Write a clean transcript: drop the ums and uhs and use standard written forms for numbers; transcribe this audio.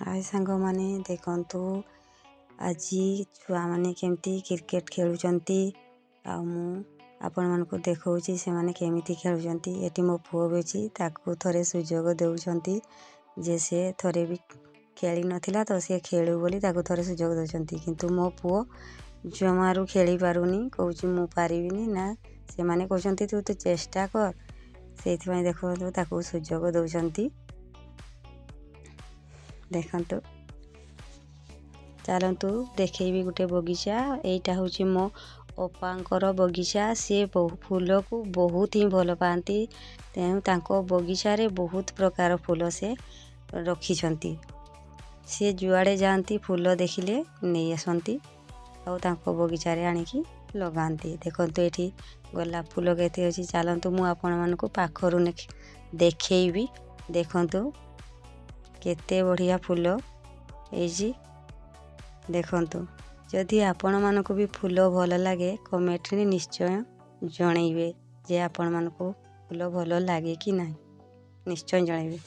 हाय सांग माने देखंतु आजी छुआ माने केमती क्रिकेट खेलुचंती आ मु आपण मानको देखौची से माने केमिति खेलुचंती। एटी मो पुओ बेची ताकू थरे सुजोग देउचंती जे से थरे भी खेली नथिला तो से खेलु बोली ताकू थरे सुजोग देउचंती। किंतु मो पुओ जमारू खेली पारुनी कहूची मु पारिबिनी ना से माने कहउचंती तू तो चेष्टा कर सेथि पई देखो ताकू सुजोग देउचंती। देखंतु चलतु देखेबी गोटे बगीचा एटा होची मो अपांकर बगीचा सी फूल को बहुत ही भल पाती तेणु तांको बगीचा रे बहुत प्रकार फूल से रखिछंती। सी जुआड़े जाती फूल देखिले नहीं आसती और तांको बगीचा रे आनिकी लगाती। देखंतु एठी गोलाप फूल केते अछि चलतु मु आपण मानको पाखरु देखैबी। देखंतु केते बढ़िया फूल एजी देखंतु। जदि आपण मानको भी फूल भल लागे कमेंट रे निश्चय जणैबे जे आपण मानको फूल भल लागे कि नहीं निश्चय जणैबे।